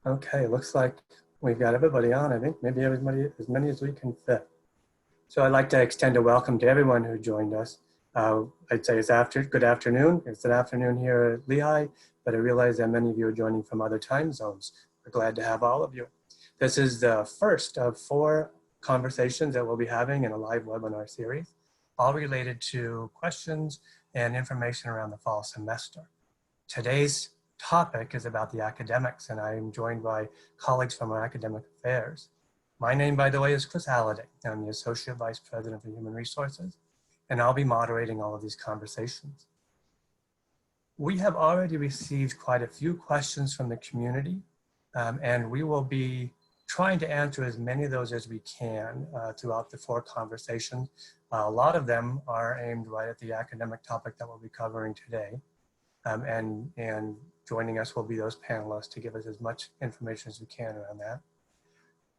Okay, looks like we've got everybody on. I think maybe everybody, as many as we can fit. So I'd like to extend a welcome to everyone who joined us. I'd say good afternoon. It's an afternoon here at Lehigh, but I realize that many of you are joining from other time zones. We're glad to have all of you. This is the first of 4 conversations that we'll be having in a live webinar series, all related to questions and information around the fall semester. Today's topic is about the academics, and I am joined by colleagues from our academic affairs. My name, by the way, is Chris Halladay. I'm the Associate Vice President for Human Resources, and I'll be moderating all of these conversations. We have already received quite a few questions from the community, and we will be trying to answer as many of those as we can throughout the 4 conversations. A lot of them are aimed right at the academic topic that we'll be covering today. And joining us will be those panelists to give us as much information as we can around that.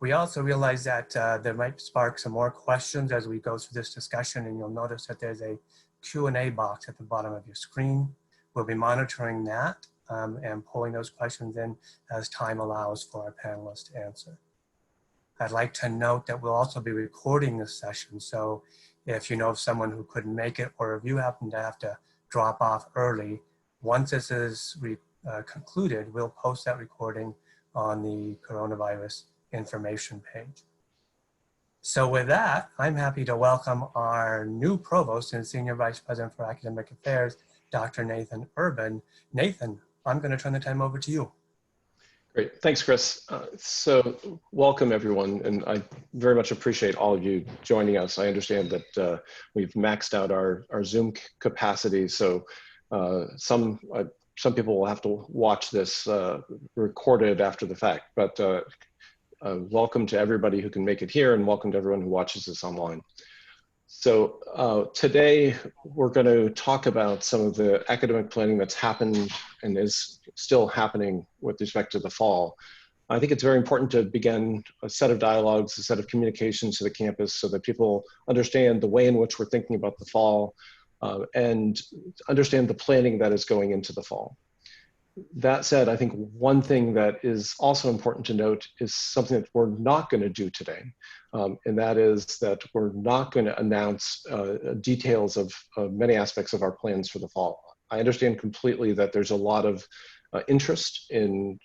We also realize that there might spark some more questions as we go through this discussion, and you'll notice that there's a Q&A box at the bottom of your screen. We'll be monitoring that and pulling those questions in as time allows for our panelists to answer. I'd like to note that we'll also be recording this session, so if you know of someone who couldn't make it, or if you happen to have to drop off early, once this is concluded, we'll post that recording on the coronavirus information page. So with that, I'm happy to welcome our new Provost and Senior Vice President for Academic Affairs, Dr. Nathan Urban. Nathan, I'm going to turn the time over to you. Great, thanks, Chris. So welcome everyone, and I very much appreciate all of you joining us. I understand that we've maxed out our Zoom capacity, so some people will have to watch this recorded after the fact, but welcome to everybody who can make it here, and welcome to everyone who watches this online. So today we're going to talk about some of the academic planning that's happened and is still happening with respect to the fall. I think it's very important to begin a set of dialogues, a set of communications to the campus so that people understand the way in which we're thinking about the fall, and understand the planning that is going into the fall. That said, I think one thing that is also important to note is something that we're not going to do today, and that is that we're not going to announce details of many aspects of our plans for the fall. I understand completely that there's a lot of interest in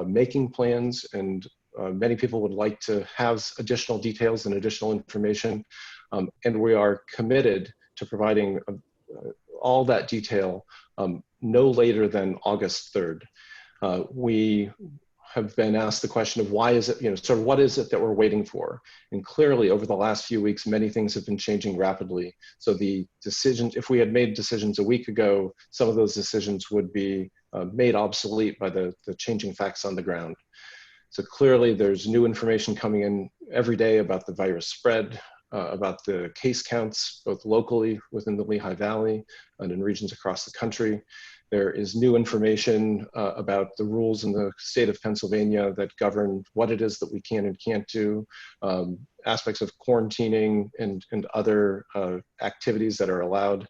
making plans, and many people would like to have additional details and additional information, and we are committed to providing all that detail no later than August 3rd. We have been asked the question of why is it, sort of what is it that we're waiting for? And clearly over the last few weeks, many things have been changing rapidly. So the decisions, if we had made decisions a week ago, some of those decisions would be made obsolete by the changing facts on the ground. So clearly there's new information coming in every day about the virus spread, about the case counts, both locally within the Lehigh Valley and in regions across the country. There is new information about the rules in the state of Pennsylvania that govern what it is that we can and can't do, aspects of quarantining and other activities that are allowed.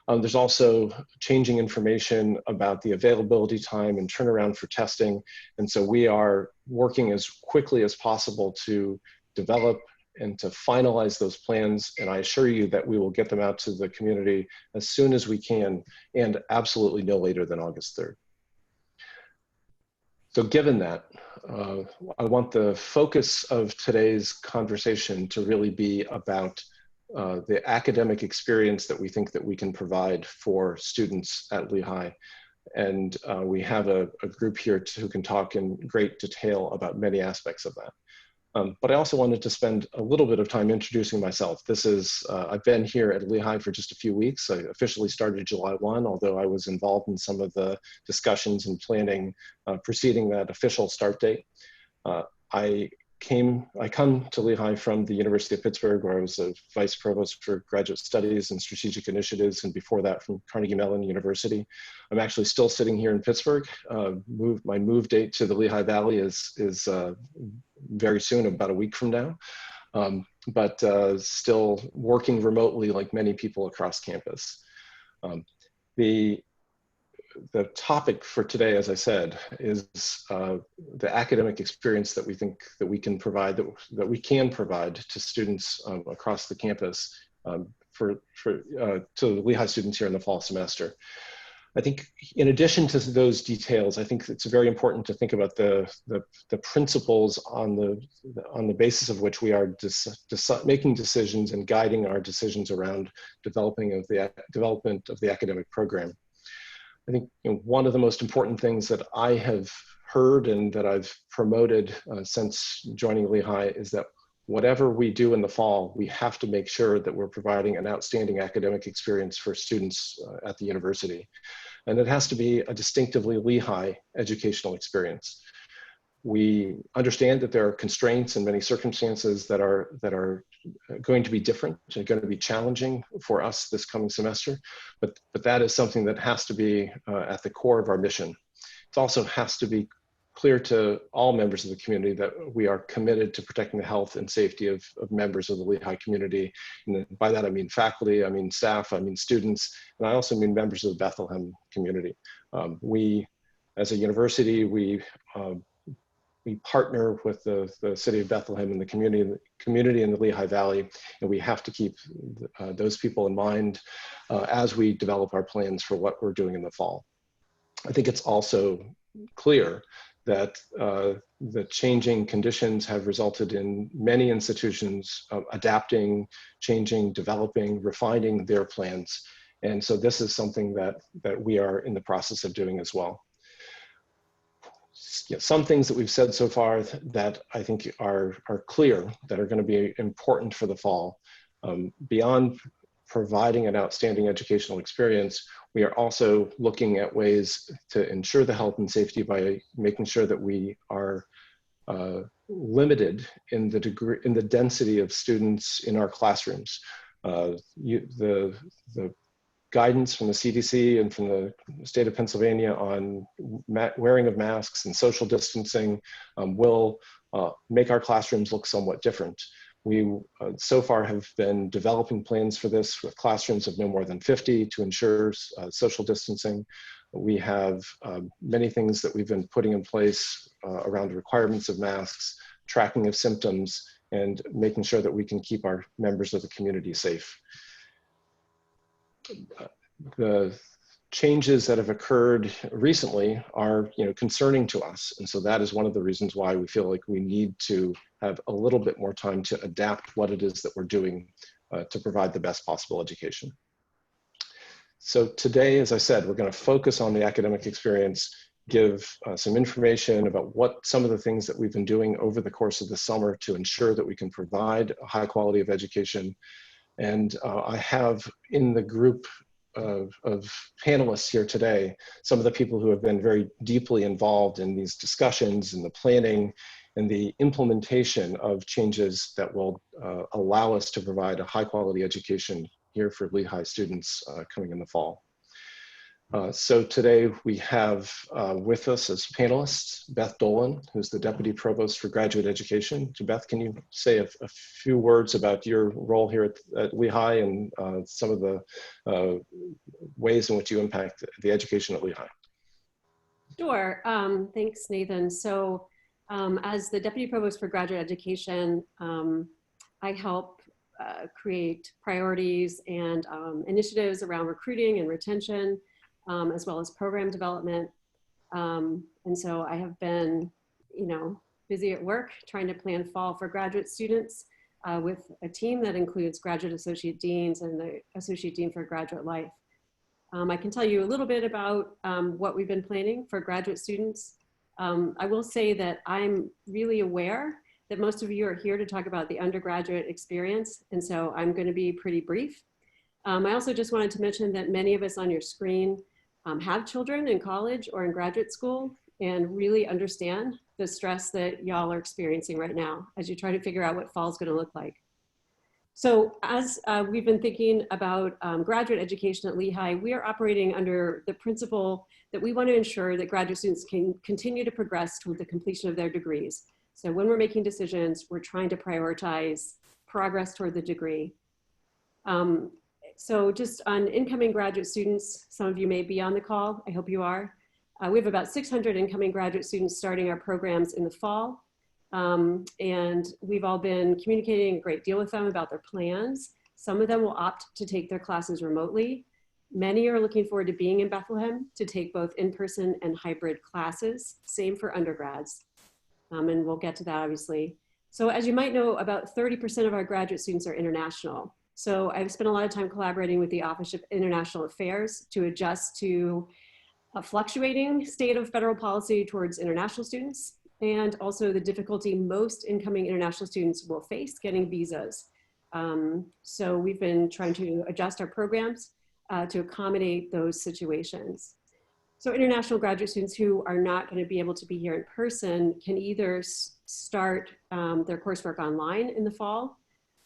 There's also changing information about the availability time and turnaround for testing. And so we are working as quickly as possible to develop and to finalize those plans, and I assure you that we will get them out to the community as soon as we can, and absolutely no later than August 3rd. So given that, I want the focus of today's conversation to really be about the academic experience that we think that we can provide for students at Lehigh. And we have a group here who can talk in great detail about many aspects of that. But I also wanted to spend a little bit of time introducing myself. This is, I've been here at Lehigh for just a few weeks. I officially started July 1, although I was involved in some of the discussions and planning preceding that official start date. I come to Lehigh from the University of Pittsburgh, where I was a vice provost for graduate studies and strategic initiatives, and before that from Carnegie Mellon University. I'm actually still sitting here in Pittsburgh. My move date to the Lehigh Valley is very soon, about a week from now, but still working remotely like many people across campus. the topic for today, as I said, is the academic experience that we think that we can provide, to students across the campus to Lehigh students here in the fall semester. I think in addition to those details, I think it's very important to think about the principles on the basis of which we are making decisions and guiding our decisions around development of the academic program. I think one of the most important things that I have heard and that I've promoted since joining Lehigh is that whatever we do in the fall, we have to make sure that we're providing an outstanding academic experience for students at the university. And it has to be a distinctively Lehigh educational experience. We understand that there are constraints and many circumstances that are going to be different and going to be challenging for us this coming semester, but that is something that has to be at the core of our mission. It also has to be clear to all members of the community that we are committed to protecting the health and safety of members of the Lehigh community. And by that I mean faculty, I mean staff, I mean students, and I also mean members of the Bethlehem community. We, as a university, we partner with the city of Bethlehem and the community in the Lehigh Valley, and we have to keep those people in mind as we develop our plans for what we're doing in the fall. I think it's also clear that the changing conditions have resulted in many institutions adapting, changing, developing, refining their plans. And so this is something that we are in the process of doing as well. Some things that we've said so far that I think are clear, that are going to be important for the fall. Beyond providing an outstanding educational experience, we are also looking at ways to ensure the health and safety by making sure that we are limited in the density of students in our classrooms. The guidance from the CDC and from the state of Pennsylvania on wearing of masks and social distancing will make our classrooms look somewhat different. We so far have been developing plans for this with classrooms of no more than 50 to ensure social distancing. We have many things that we've been putting in place around requirements of masks, tracking of symptoms, and making sure that we can keep our members of the community safe. The changes that have occurred recently are concerning to us, and so that is one of the reasons why we feel like we need to have a little bit more time to adapt what it is that we're doing to provide the best possible education. So today, as I said, we're going to focus on the academic experience, give some information about what some of the things that we've been doing over the course of the summer to ensure that we can provide a high quality of education. And I have in the group of panelists here today, some of the people who have been very deeply involved in these discussions and the planning and the implementation of changes that will allow us to provide a high quality education here for Lehigh students coming in the fall. So today we have with us as panelists, Beth Dolan, who's the Deputy Provost for Graduate Education. So Beth, can you say a few words about your role here at Lehigh and some of the ways in which you impact the education at Lehigh? Sure, thanks Nathan. So as the Deputy Provost for Graduate Education, I help create priorities and initiatives around recruiting and retention, as well as program development. And so I have been, busy at work trying to plan fall for graduate students with a team that includes graduate associate deans and the associate dean for graduate life. I can tell you a little bit about what we've been planning for graduate students. I will say that I'm really aware that most of you are here to talk about the undergraduate experience, and so I'm going to be pretty brief. I also just wanted to mention that many of us on your screen have children in college or in graduate school and really understand the stress that y'all are experiencing right now as you try to figure out what fall is going to look like. So as we've been thinking about graduate education at Lehigh, we are operating under the principle that we want to ensure that graduate students can continue to progress toward the completion of their degrees. So when we're making decisions, we're trying to prioritize progress toward the degree. So just on incoming graduate students, some of you may be on the call. I hope you are. We have about 600 incoming graduate students starting our programs in the fall. And we've all been communicating a great deal with them about their plans. Some of them will opt to take their classes remotely. Many are looking forward to being in Bethlehem to take both in-person and hybrid classes. Same for undergrads. And we'll get to that obviously. So as you might know, about 30% of our graduate students are international. So I've spent a lot of time collaborating with the Office of International Affairs to adjust to a fluctuating state of federal policy towards international students, and also the difficulty most incoming international students will face getting visas. So we've been trying to adjust our programs to accommodate those situations. So international graduate students who are not going to be able to be here in person can either start their coursework online in the fall,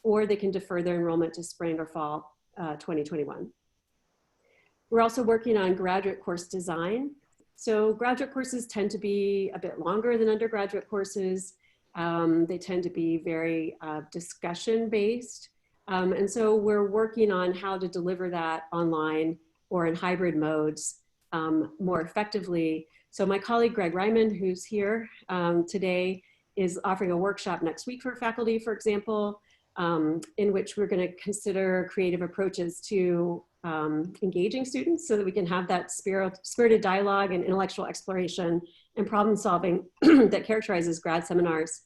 or they can defer their enrollment to spring or fall 2021. We're also working on graduate course design. So graduate courses tend to be a bit longer than undergraduate courses. They tend to be very discussion-based. And so we're working on how to deliver that online or in hybrid modes more effectively. So my colleague, Greg Reihman, who's here today, is offering a workshop next week for faculty, for example, in which we're going to consider creative approaches to engaging students so that we can have that spirited dialogue and intellectual exploration and problem solving that characterizes grad seminars.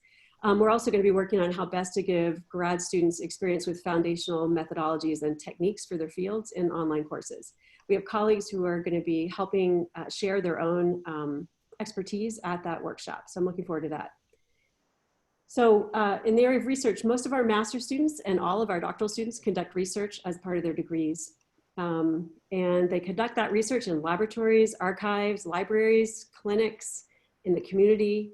We're also going to be working on how best to give grad students experience with foundational methodologies and techniques for their fields in online courses. We have colleagues who are going to be helping share their own expertise at that workshop. So I'm looking forward to that. So in the area of research, most of our master's students and all of our doctoral students conduct research as part of their degrees. And they conduct that research in laboratories, archives, libraries, clinics, in the community.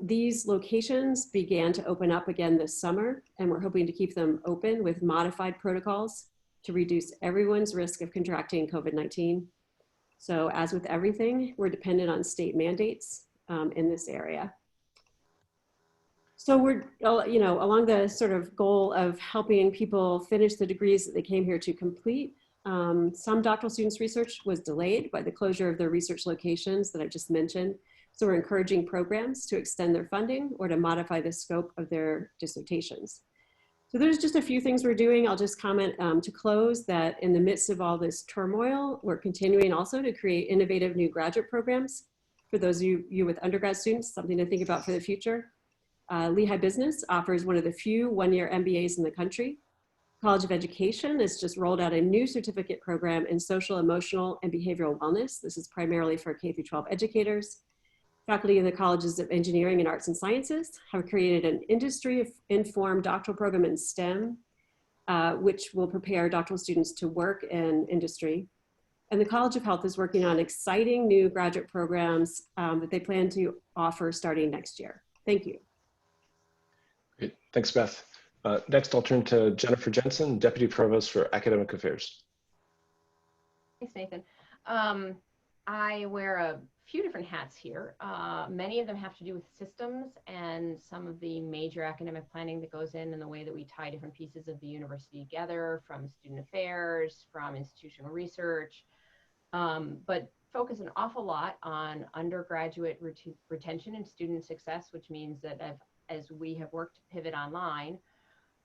These locations began to open up again this summer, and we're hoping to keep them open with modified protocols to reduce everyone's risk of contracting COVID-19. So as with everything, we're dependent on state mandates in this area. So we're, along the sort of goal of helping people finish the degrees that they came here to complete. Some doctoral students' research was delayed by the closure of their research locations that I just mentioned. So we're encouraging programs to extend their funding or to modify the scope of their dissertations. So there's just a few things we're doing. I'll just comment to close that in the midst of all this turmoil, we're continuing also to create innovative new graduate programs for those of you with undergrad students, something to think about for the future. Lehigh Business offers one of the few one-year MBAs in the country. College of Education has just rolled out a new certificate program in social, emotional, and behavioral wellness. This is primarily for K-12 educators. Faculty in the Colleges of Engineering and Arts and Sciences have created an industry-informed doctoral program in STEM, which will prepare doctoral students to work in industry. And the College of Health is working on exciting new graduate programs that they plan to offer starting next year. Thank you. Great. Thanks, Beth. Next, I'll turn to Jennifer Jensen, Deputy Provost for Academic Affairs. Thanks, Nathan. I wear a few different hats here. Many of them have to do with systems and some of the major academic planning that goes in and the way that we tie different pieces of the university together, from student affairs, from institutional research, but focus an awful lot on undergraduate retention and student success, which means that as we have worked to pivot online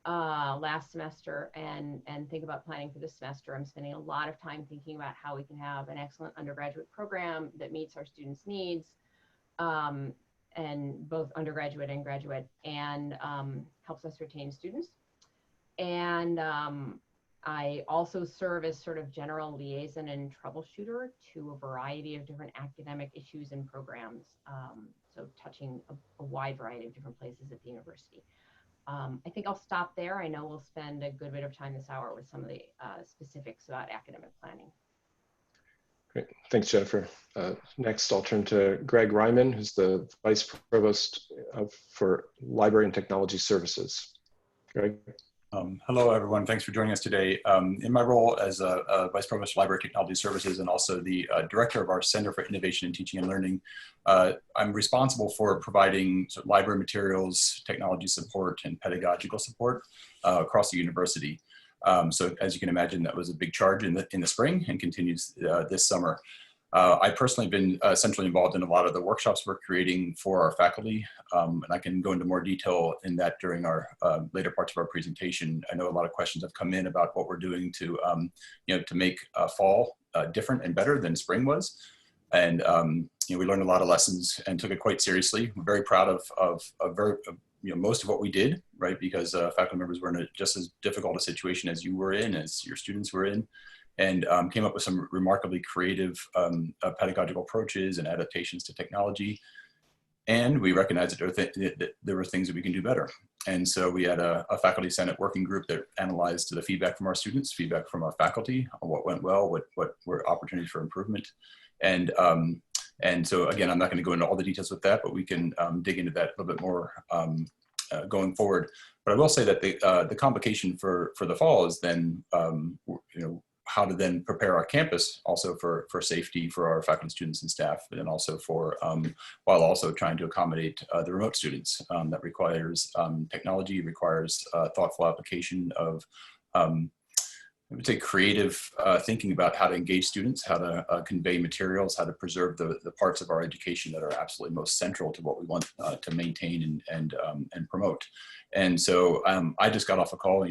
last semester and think about planning for this semester, I'm spending a lot of time thinking about how we can have an excellent undergraduate program that meets our students' needs, and both undergraduate and graduate, and helps us retain students. And I also serve as sort of general liaison and troubleshooter to a variety of different academic issues and programs, so touching a wide variety of different places at the university. I think I'll stop there. I know we'll spend a good bit of time this hour with some of the specifics about academic planning. Great, thanks, Jennifer. Next, I'll turn to Greg Reihman, who's the Vice Provost for Library and Technology Services. Greg. Hello, everyone. Thanks for joining us today. In my role as a Vice Provost for Library Technology Services and also the Director of our Center for Innovation in Teaching and Learning, I'm responsible for providing library materials, technology support, and pedagogical support across the university. So as you can imagine, that was a big charge in the spring and continues this summer. I personally have been centrally involved in a lot of the workshops we're creating for our faculty, and I can go into more detail in that during our later parts of our presentation. I know a lot of questions have come in about what we're doing to, to make fall different and better than spring was. And we learned a lot of lessons and took it quite seriously. We're very proud of most of what we did, right? Because faculty members were in just as difficult a situation as you were in, as your students were in, and came up with some remarkably creative pedagogical approaches and adaptations to technology. And we recognized that there were things that we can do better. And so we had a faculty senate working group that analyzed the feedback from our students, feedback from our faculty on what went well, what were opportunities for improvement. And so again, I'm not going to go into all the details with that, but we can dig into that a little bit more going forward. But I will say that the complication for the fall is then, how to then prepare our campus also for safety for our faculty, students, and staff, and then also for, while also trying to accommodate the remote students. That requires technology, requires thoughtful application of, I would say, creative thinking about how to engage students, how to convey materials, how to preserve the parts of our education that are absolutely most central to what we want to maintain and promote. And so I just got off a call,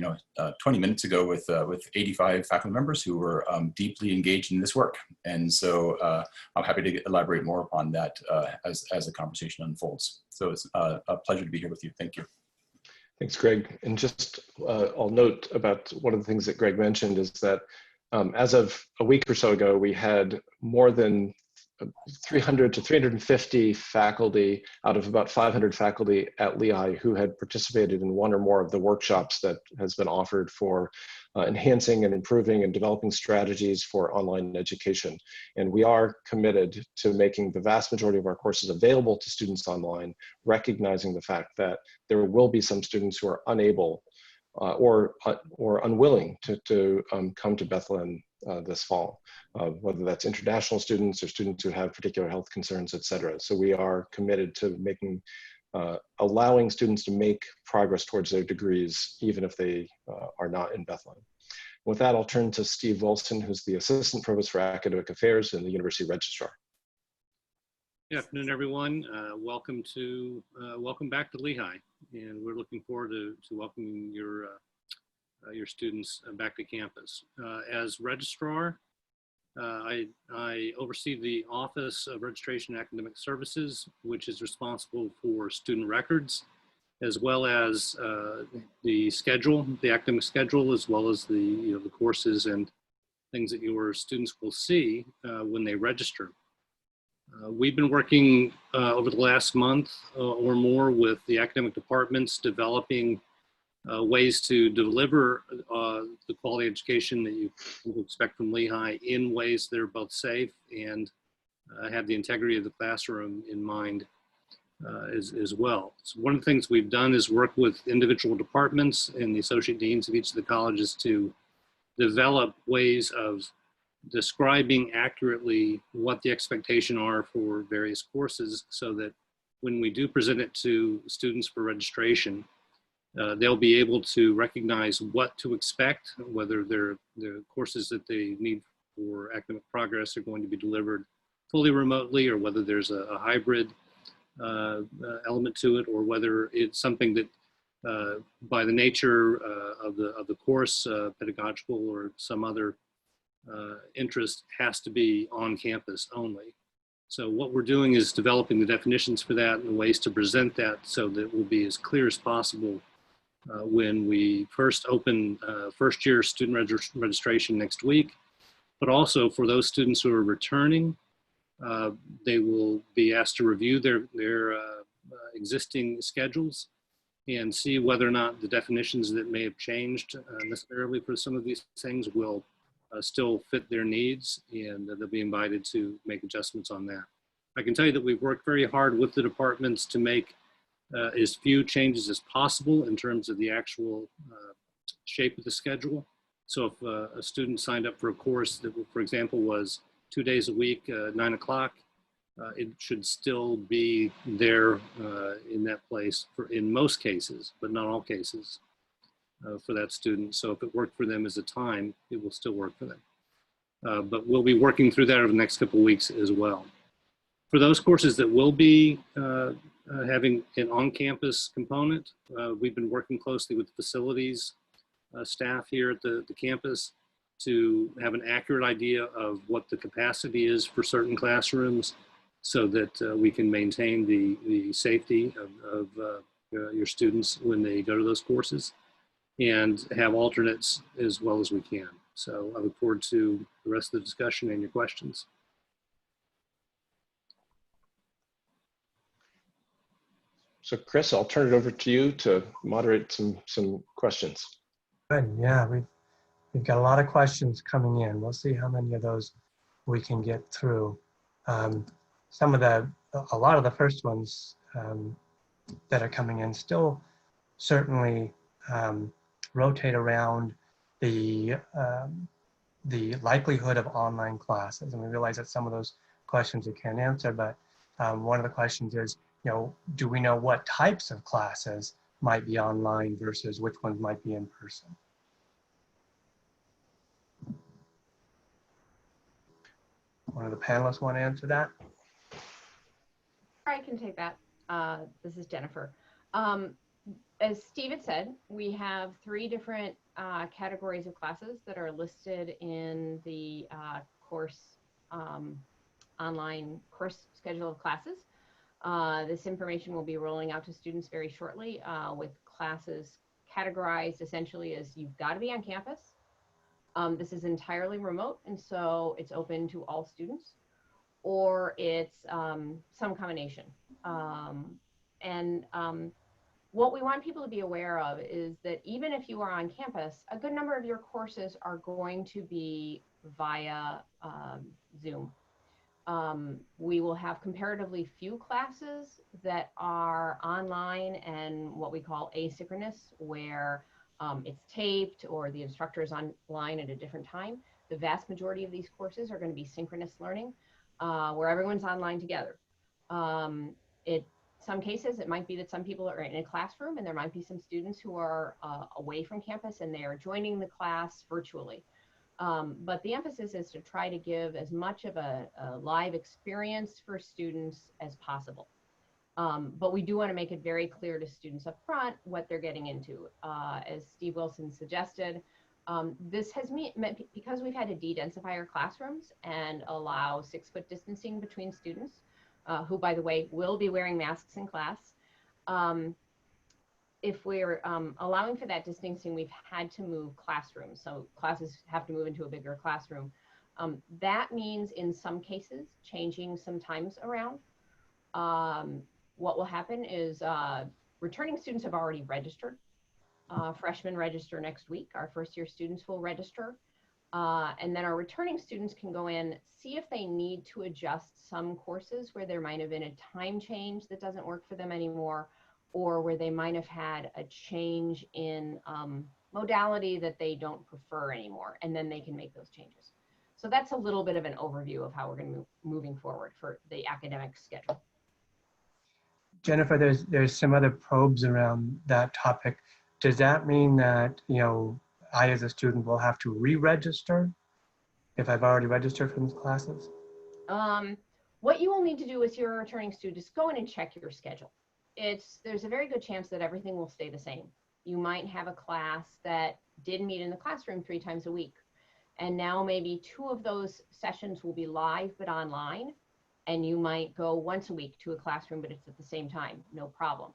20 minutes ago with 85 faculty members who were deeply engaged in this work. And so I'm happy to elaborate more upon that as the conversation unfolds. So it's a pleasure to be here with you. Thank you. Thanks, Greg. And just I'll note about one of the things that Greg mentioned is that as of a week or so ago, we had more than 300 to 350 faculty out of about 500 faculty at Lehigh who had participated in one or more of the workshops that has been offered for enhancing and improving and developing strategies for online education. And we are committed to making the vast majority of our courses available to students online, recognizing the fact that there will be some students who are unable or unwilling to come to Bethlehem this fall, whether that's international students or students who have particular health concerns, et cetera. So we are committed to making, allowing students to make progress towards their degrees, even if they are not in Bethlehem. With that, I'll turn to Steve Wilson, who's the Assistant Provost for Academic Affairs in the University Registrar. Good afternoon, everyone. Welcome back to Lehigh, and we're looking forward to welcoming your students back to campus. As registrar, I oversee the Office of Registration and Academic Services, which is responsible for student records, as well as the schedule, the academic schedule, as well as the courses and things that your students will see when they register. We've been working over the last month or more with the academic departments, developing ways to deliver the quality education that you expect from Lehigh in ways that are both safe and have the integrity of the classroom in mind as well. So one of the things we've done is work with individual departments and the associate deans of each of the colleges to develop ways of describing accurately what the expectation are for various courses, so that when we do present it to students for registration, they'll be able to recognize what to expect, whether the courses that they need for academic progress are going to be delivered fully remotely, or whether there's a hybrid element to it, or whether it's something that by the nature of the course, pedagogical or some other interest, has to be on campus only. So what we're doing is developing the definitions for that and ways to present that so that it will be as clear as possible when we first open first year student registration next week. But also for those students who are returning, they will be asked to review their existing schedules and see whether or not the definitions that may have changed necessarily for some of these things will still fit their needs, and they'll be invited to make adjustments on that. I can tell you that we've worked very hard with the departments to make as few changes as possible in terms of the actual shape of the schedule. So if a student signed up for a course that, for example, was 2 days a week, 9 o'clock, it should still be there in that place in most cases, but not all cases. for that student. So if it worked for them as a time, it will still work for them. But we'll be working through that over the next couple of weeks as well. For those courses that will be having an on-campus component, we've been working closely with the facilities staff here at the campus to have an accurate idea of what the capacity is for certain classrooms so that we can maintain the safety of your students when they go to those courses and have alternates as well as we can. So I look forward to the rest of the discussion and your questions. So Chris, I'll turn it over to you to moderate some questions. Good, yeah, we've got a lot of questions coming in. We'll see how many of those we can get through. A lot of the first ones that are coming in still certainly rotate around the likelihood of online classes. And we realize that some of those questions we can't answer, but one of the questions is, do we know what types of classes might be online versus which ones might be in person? One of the panelists want to answer that? I can take that. This is Jennifer. As Steve had said, we have 3 different categories of classes that are listed in the online course schedule of classes. This information will be rolling out to students very shortly with classes categorized essentially as you've got to be on campus. This is entirely remote, and so it's open to all students, or it's some combination. What we want people to be aware of is that even if you are on campus, a good number of your courses are going to be via Zoom. We will have comparatively few classes that are online and what we call asynchronous, where it's taped or the instructor is online at a different time. The vast majority of these courses are going to be synchronous learning, where everyone's online together. Some cases, it might be that some people are in a classroom and there might be some students who are away from campus and they are joining the class virtually. But the emphasis is to try to give as much of a live experience for students as possible. But we do want to make it very clear to students up front what they're getting into. As Steve Wilson suggested, this has meant, because we've had to de-densify our classrooms and allow 6-foot distancing between students, who, by the way, will be wearing masks in class. If we're allowing for that distancing, we've had to move classrooms. So classes have to move into a bigger classroom. That means in some cases, changing some times around. What will happen is returning students have already registered. Freshmen register next week. Our first-year students will register. And then our returning students can go in, see if they need to adjust some courses where there might have been a time change that doesn't work for them anymore, or where they might have had a change in modality that they don't prefer anymore, and then they can make those changes. So that's a little bit of an overview of how we're going to move moving forward for the academic schedule. Jennifer, there's some other probes around that topic. Does that mean that, I as a student will have to re-register if I've already registered for these classes? What you will need to do as your returning student is go in and check your schedule. There's a very good chance that everything will stay the same. You might have a class that did meet in the classroom 3 times a week, and now maybe 2 of those sessions will be live but online, and you might go once a week to a classroom, but it's at the same time, no problem.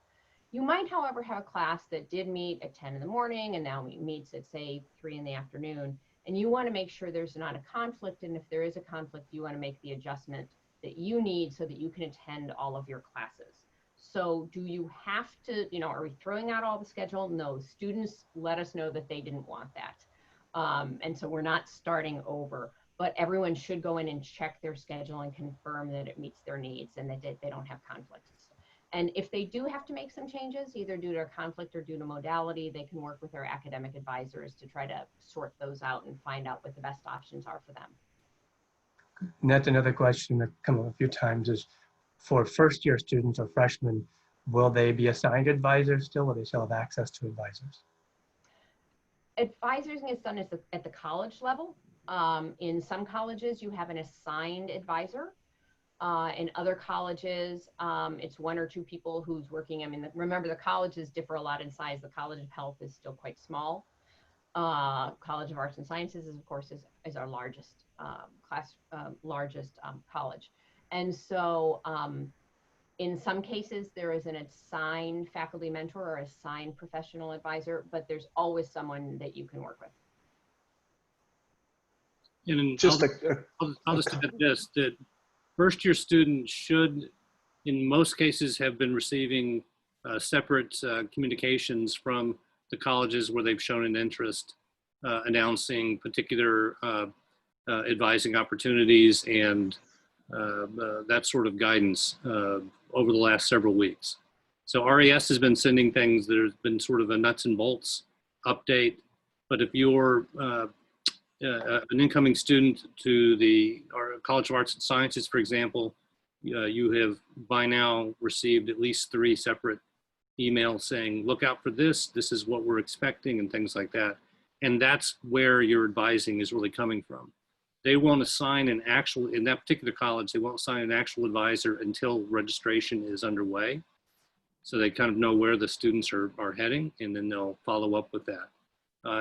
You might, however, have a class that did meet at 10 in the morning and now meets at, say, 3 in the afternoon, and you want to make sure there's not a conflict, and if there is a conflict, you want to make the adjustment that you need so that you can attend all of your classes. So do you have to, are we throwing out all the schedule? No, students let us know that they didn't want that. And so we're not starting over, but everyone should go in and check their schedule and confirm that it meets their needs and that they don't have conflicts. And if they do have to make some changes, either due to a conflict or due to modality, they can work with their academic advisors to try to sort those out and find out what the best options are for them. And that's another question that come up a few times is, for first-year students or freshmen, will they be assigned advisors still? Will they still have access to advisors? Advising is done at the college level. In some colleges, you have an assigned advisor. In other colleges, it's one or two people who's working. I mean, remember, the colleges differ a lot in size. The College of Health is still quite small. College of Arts and Sciences, of course, is our largest college. And so in some cases, there is an assigned faculty mentor or assigned professional advisor, but there's always someone that you can work with. And Just I'll just add this, that first-year students should, in most cases, have been receiving separate communications from the colleges where they've shown an interest, announcing particular advising opportunities and that sort of guidance over the last several weeks. So RES has been sending things. There's been sort of a nuts and bolts update, but if you're an incoming student to our College of Arts and Sciences, for example, you have by now received at least 3 separate emails saying, look out for this is what we're expecting, and things like that. And that's where your advising is really coming from. They won't assign in that particular college, they won't assign an actual advisor until registration is underway. So they kind of know where the students are heading, and then they'll follow up with that.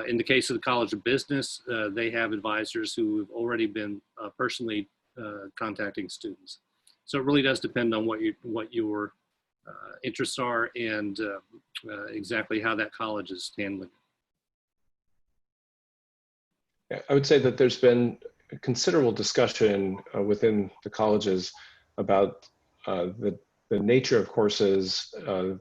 In the case of the College of Business, they have advisors who have already been personally contacting students. So it really does depend on what your interests are and exactly how that college is handling it. I would say that there's been considerable discussion within the colleges about the nature of courses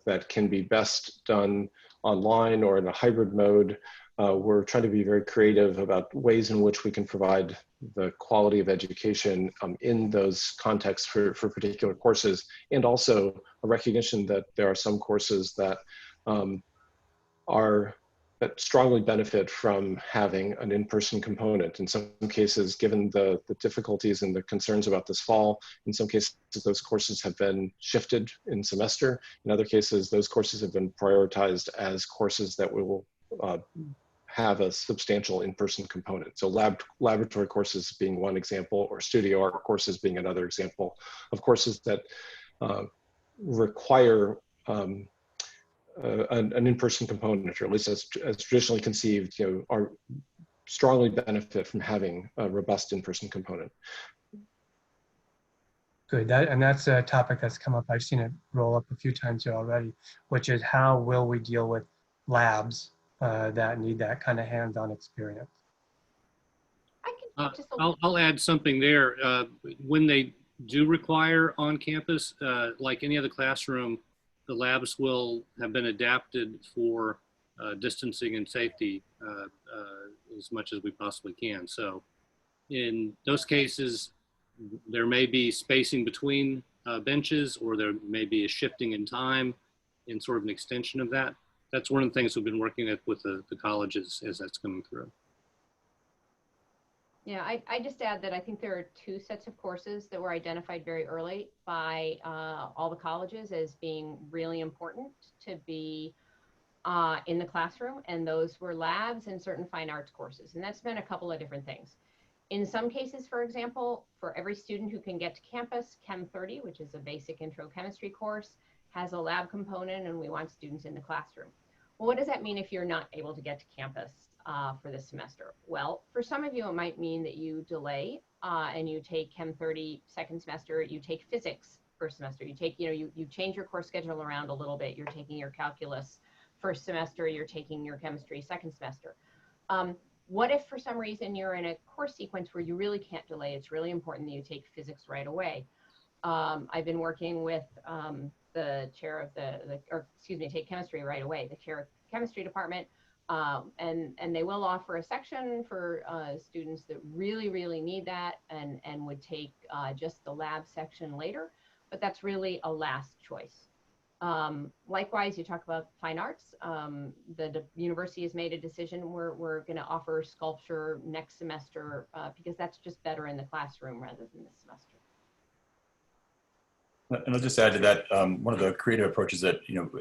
that can be best done online or in a hybrid mode. We're trying to be very creative about ways in which we can provide the quality of education in those contexts for particular courses, and also a recognition that there are some courses that that strongly benefit from having an in-person component. In some cases, given the difficulties and the concerns about this fall, in some cases, those courses have been shifted in semester. In other cases, those courses have been prioritized as courses that will have a substantial in-person component. So laboratory courses being one example, or studio art courses being another example of courses that require an in-person component, or at least as traditionally conceived, are strongly benefit from having a robust in-person component. Good, and that's a topic that's come up. I've seen it roll up a few times here already, which is how will we deal with labs that need that kind of hands-on experience? I'll add something there. When they do require on-campus, like any other classroom, the labs will have been adapted for distancing and safety as much as we possibly can. So in those cases, there may be spacing between benches, or there may be a shifting in time in sort of an extension of that. That's one of the things we've been working with the colleges as that's coming through. Yeah, I just add that I think there are 2 sets of courses that were identified very early by all the colleges as being really important to be in the classroom, and those were labs and certain fine arts courses. And that's been a couple of different things. In some cases, for example, for every student who can get to campus, Chem 30, which is a basic intro chemistry course, has a lab component, and we want students in the classroom. Well, what does that mean if you're not able to get to campus for this semester? Well, for some of you, it might mean that you delay and you take Chem 30 second semester, you take physics first semester, you take, you change your course schedule around a little bit. You're taking your calculus first semester, you're taking your chemistry second semester. What if for some reason you're in a course sequence where you really can't delay? It's really important that you take physics right away. I've been working with the chair of take chemistry right away, the chair of chemistry department, and they will offer a section for students that really need that and would take just the lab section later, but that's really a last choice. Likewise, you talk about fine arts. The university has made a decision we're going to offer sculpture next semester because that's just better in the classroom rather than this semester. And I'll just add to that, one of the creative approaches that,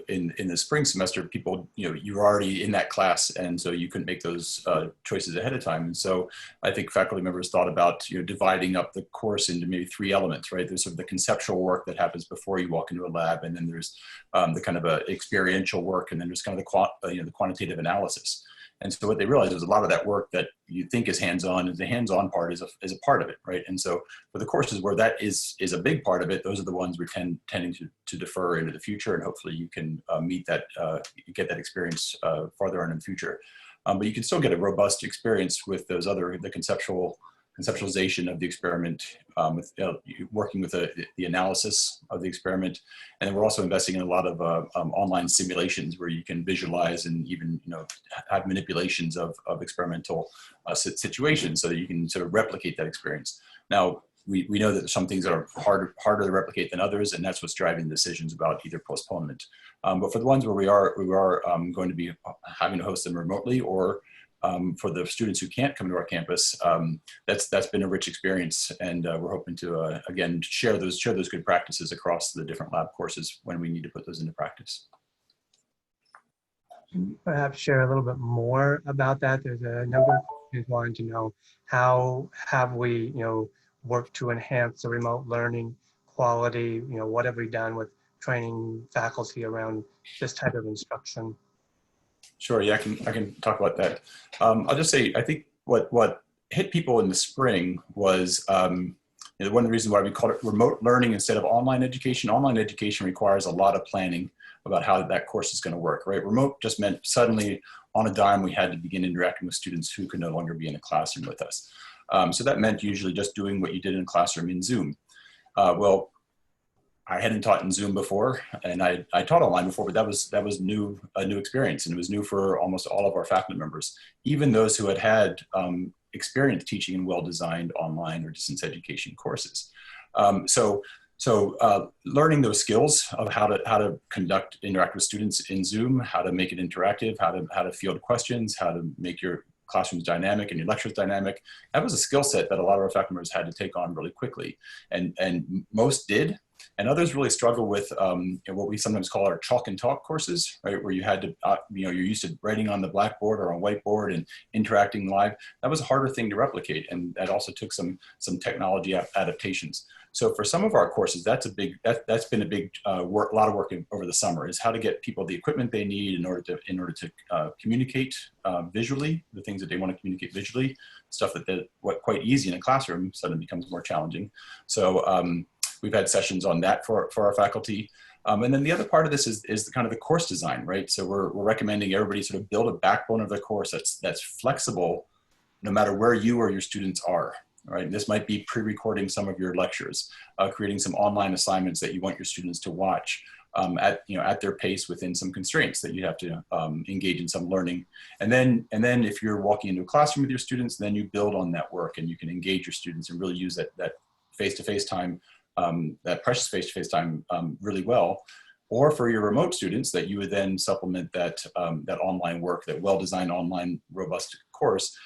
in the spring semester, people, you were already in that class, and so you couldn't make those choices ahead of time. And so I think faculty members thought about, dividing up the course into maybe 3 elements, right? There's sort of the conceptual work that happens before you walk into a lab, and then there's the kind of experiential work, and then there's kind of the quantitative analysis. And so what they realized was a lot of that work that you think is hands-on, and the hands-on part is a part of it, right? And so for the courses where that is a big part of it, those are the ones we're tending to defer into the future, and hopefully you can meet that, get that experience farther on in the future. But you can still get a robust experience with those the conceptualization of the experiment, with working with the analysis of the experiment. And then we're also investing in a lot of online simulations where you can visualize and even have manipulations of experimental situations so that you can sort of replicate that experience. Now, we know that some things are harder to replicate than others, and that's what's driving the decisions about either postponement. But for the ones where we are going to be having to host them remotely, or for the students who can't come to our campus, that's been a rich experience, and we're hoping to again share those good practices across the different lab courses when we need to put those into practice. Perhaps share a little bit more about that. There's a number of students wanting to know, how have we worked to enhance the remote learning quality? What have we done with training faculty around this type of instruction? Sure, yeah, I can talk about that. I'll just say, I think what hit people in the spring was one of the reasons why we called it remote learning instead of online education. Online education requires a lot of planning about how that course is going to work, right? Remote just meant suddenly on a dime we had to begin interacting with students who could no longer be in a classroom with us. So that meant usually just doing what you did in a classroom in Zoom. Well, I hadn't taught in Zoom before, and I taught online before, but that was a new experience, and it was new for almost all of our faculty members, even those who had experience teaching in well-designed online or distance education courses. So learning those skills of how to interact with students in Zoom, how to make it interactive, how to field questions, how to make your classrooms dynamic and your lectures dynamic, that was a skill set that a lot of our faculty members had to take on really quickly, and most did. And others really struggle with what we sometimes call our chalk and talk courses, right? Where you had to, you're used to writing on the blackboard or on whiteboard and interacting live. That was a harder thing to replicate, and that also took some technology adaptations. So for some of our courses, that's been a big lot of work over the summer, is how to get people the equipment they need in order to communicate visually, the things that they want to communicate visually, stuff that quite easy in a classroom suddenly becomes more challenging. So we've had sessions on that for our faculty. And then the other part of this is the kind of the course design, right? So we're recommending everybody sort of build a backbone of their course that's flexible no matter where you or your students are, right? This might be pre-recording some of your lectures, creating some online assignments that you want your students to watch at their pace within some constraints that you have to engage in some learning. And then if you're walking into a classroom with your students, then you build on that work and you can engage your students and really use that face-to-face time, that precious face-to-face time really well. Or for your remote students, that you would then supplement that online work, that well-designed online robust course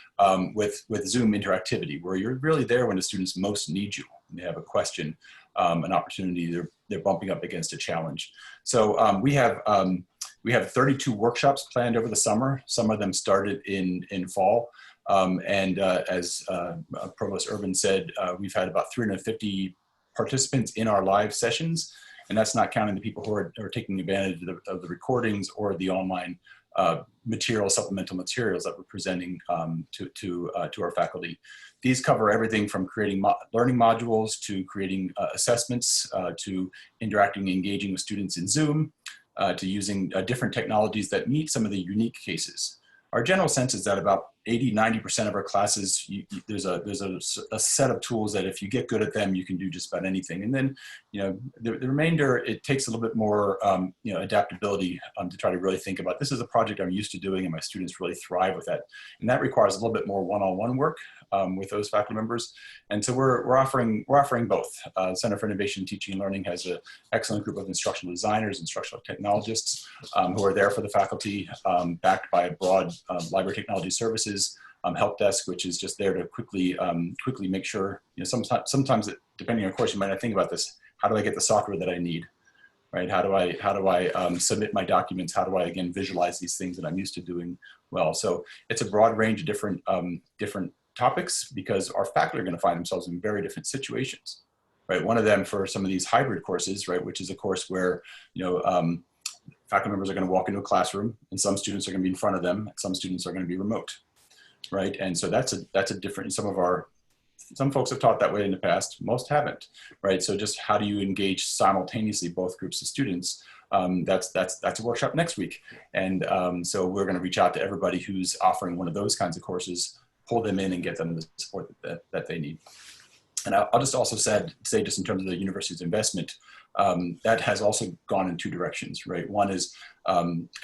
with Zoom interactivity, where you're really there when the students most need you. They have a question, an opportunity, they're bumping up against a challenge. So we have 32 workshops planned over the summer. Some of them started in fall. As Provost Urban said, we've had about 350 participants in our live sessions, and that's not counting the people who are taking advantage of the recordings or the online supplemental materials that we're presenting to our faculty. These cover everything from creating learning modules to creating assessments to interacting and engaging with students in Zoom to using different technologies that meet some of the unique cases. Our general sense is that about 80–90% of our classes, there's a set of tools that if you get good at them, you can do just about anything. And then, the remainder, it takes a little bit more, adaptability to try to really think about, this is a project I'm used to doing and my students really thrive with that. And that requires a little bit more one-on-one work with those faculty members. And so we're offering both. Center for Innovation in Teaching and Learning has an excellent group of instructional designers, instructional technologists who are there for the faculty, backed by a broad library technology services help desk, which is just there to quickly make sure, sometimes depending on course, you might not think about this, how do I get the software that I need, right? How do I submit my documents? How do I, again, visualize these things that I'm used to doing well? So it's a broad range of different topics, because our faculty are going to find themselves in very different situations, right? One of them for some of these hybrid courses, right, which is a course where, faculty members are going to walk into a classroom, and some students are going to be in front of them, and some students are going to be remote, right? And so that's a different. Some folks have taught that way in the past, most haven't, right? So just how do you engage simultaneously both groups of students? That's a workshop next week, and so we're going to reach out to everybody who's offering one of those kinds of courses, pull them in, and get them the support that they need. And I'll just also say just in terms of the university's investment, that has also gone in two directions, right? One is,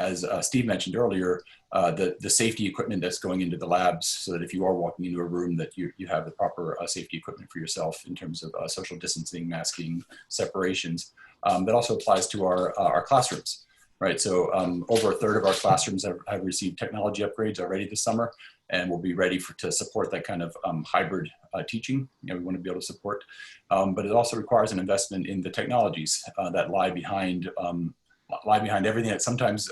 as Steve mentioned earlier, the safety equipment that's going into the labs, so that if you are walking into a room, that you have the proper safety equipment for yourself in terms of social distancing, masking, separations. That also applies to our classrooms, right? So over a third of our classrooms have received technology upgrades already this summer, and we'll be ready to support that kind of hybrid teaching. We want to be able to support, but it also requires an investment in the technologies that lie behind everything that sometimes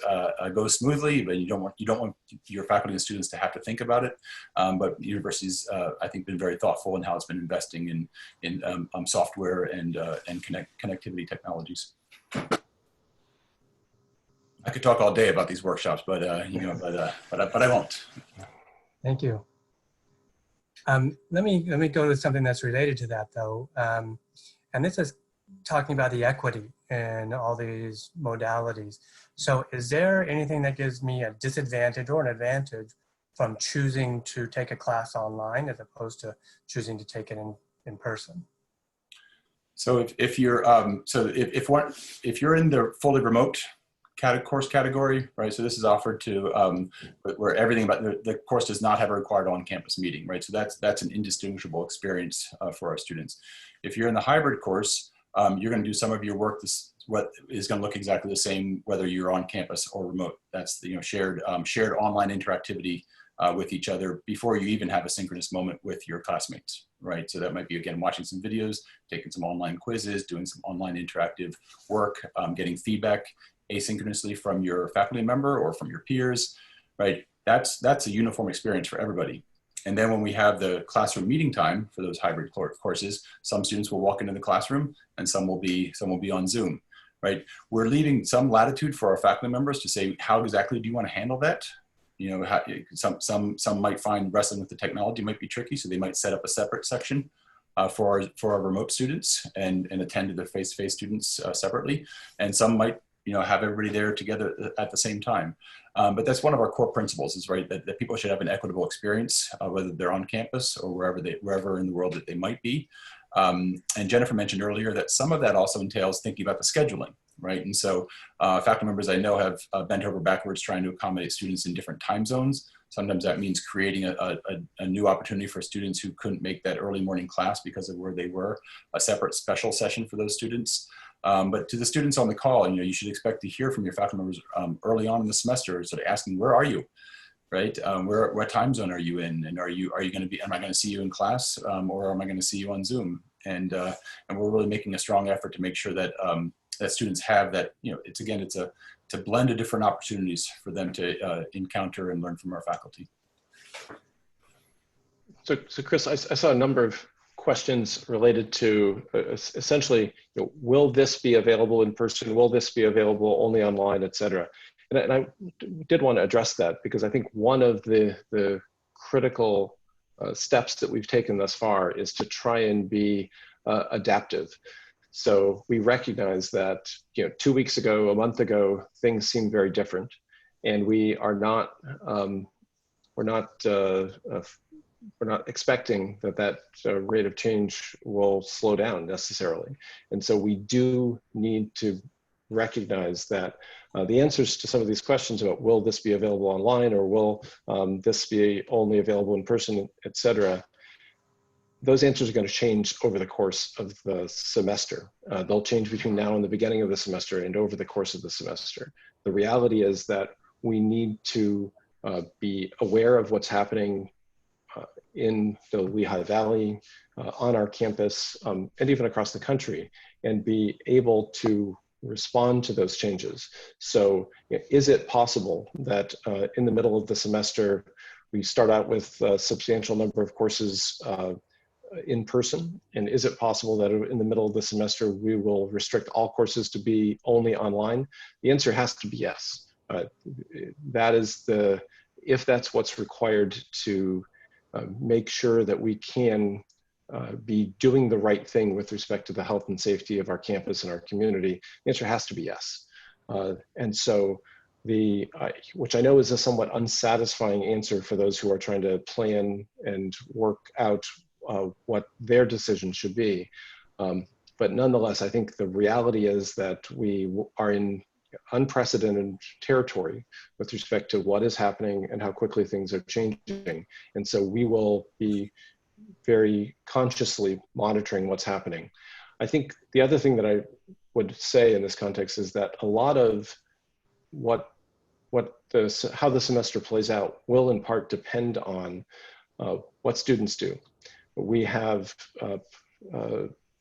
goes smoothly, but you don't want your faculty and students to have to think about it. But universities, I think, been very thoughtful in how it's been investing in software and connectivity technologies. I could talk all day about these workshops, but but I won't. Thank you. Let me go to something that's related to that, though, and this is talking about the equity in all these modalities. So, is there anything that gives me a disadvantage or an advantage from choosing to take a class online as opposed to choosing to take it in person? So, if you're if you're in the fully remote course category, right? So this is offered to where everything about the course does not have a required on-campus meeting, right? So that's an indistinguishable experience for our students. If you're in the hybrid course, you're going to do some of your work. What is going to look exactly the same whether you're on campus or remote. That's the shared online interactivity with each other before you even have a synchronous moment with your classmates, right? So that might be, again, watching some videos, taking some online quizzes, doing some online interactive work, getting feedback asynchronously from your faculty member or from your peers, right? That's a uniform experience for everybody. And then when we have the classroom meeting time for those hybrid courses, some students will walk into the classroom and some will be on Zoom, right? We're leaving some latitude for our faculty members to say, how exactly do you want to handle that? Some might find wrestling with the technology might be tricky, so they might set up a separate section for our remote students and attend to the face-to-face students separately. And some might have everybody there together at the same time. But that's one of our core principles is, right, that people should have an equitable experience, whether they're on campus or wherever in the world that they might be. And Jennifer mentioned earlier that some of that also entails thinking about the scheduling, right? And so faculty members I know have bent over backwards trying to accommodate students in different time zones. Sometimes that means creating a new opportunity for students who couldn't make that early morning class because of where they were, a separate special session for those students. But to the students on the call, you should expect to hear from your faculty members early on in the semester, sort of asking, where are you, right? What time zone are you in? And are you going to be, am I going to see you in class or am I going to see you on Zoom? And we're really making a strong effort to make sure that that students have that, it's a blend of different opportunities for them to encounter and learn from our faculty. So Chris, I saw a number of questions related to essentially, will this be available in person? Will this be available only online, et cetera? And I did want to address that because I think one of the critical steps that we've taken thus far is to try and be adaptive. So we recognize that 2 weeks ago, a month ago, things seemed very different, and we are not we're not expecting that rate of change will slow down necessarily. And so we do need to recognize that the answers to some of these questions about will this be available online or will this be only available in person, et cetera, those answers are going to change over the course of the semester. They'll change between now and the beginning of the semester and over the course of the semester. The reality is that we need to be aware of what's happening in the Lehigh Valley, on our campus, and even across the country, and be able to respond to those changes. So is it possible that in the middle of the semester, we start out with a substantial number of courses in person? And is it possible that in the middle of the semester, we will restrict all courses to be only online? The answer has to be yes. That is if that's what's required to make sure that we can be doing the right thing with respect to the health and safety of our campus and our community, the answer has to be yes. And so which I know is a somewhat unsatisfying answer for those who are trying to plan and work out what their decision should be. But nonetheless, I think the reality is that we are in unprecedented territory with respect to what is happening and how quickly things are changing. And so we will be very consciously monitoring what's happening. I think the other thing that I would say in this context is that a lot of how the semester plays out will in part depend on what students do. We have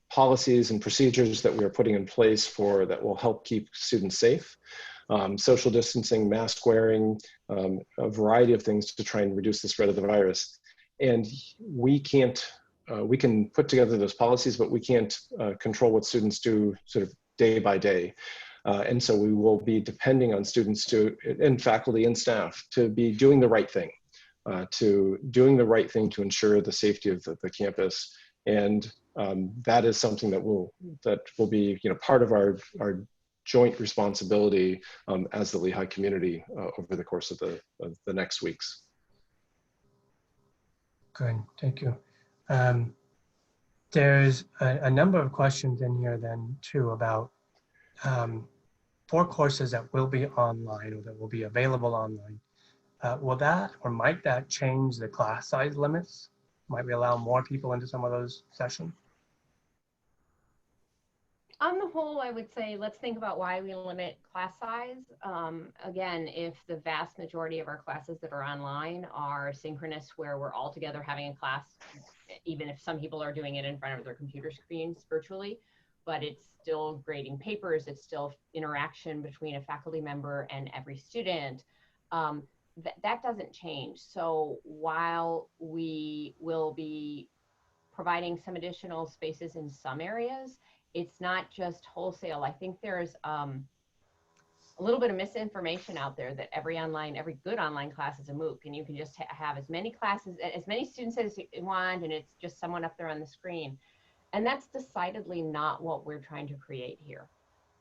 policies and procedures that we are putting in place that will help keep students safe. Social distancing, mask wearing, a variety of things to try and reduce the spread of the virus. And we can put together those policies, but we can't control what students do sort of day by day. And so we will be depending on students and faculty and staff to be doing the right thing, to ensure the safety of the campus. And that is something that will be part of our joint responsibility as the Lehigh community over the course of the next weeks. Good, thank you. There's a number of questions in here then too about for courses that will be online or that will be available online. Will that or might that change the class size limits? Might we allow more people into some of those sessions? On the whole, I would say let's think about why we limit class size. Again, if the vast majority of our classes that are online are synchronous, where we're all together having a class, even if some people are doing it in front of their computer screens virtually, but it's still grading papers, it's still interaction between a faculty member and every student, that doesn't change. So while we will be providing some additional spaces in some areas, it's not just wholesale. I think there's a little bit of misinformation out there that every good online class is a MOOC, and you can just have as many classes, as many students as you want, and it's just someone up there on the screen. And that's decidedly not what we're trying to create here.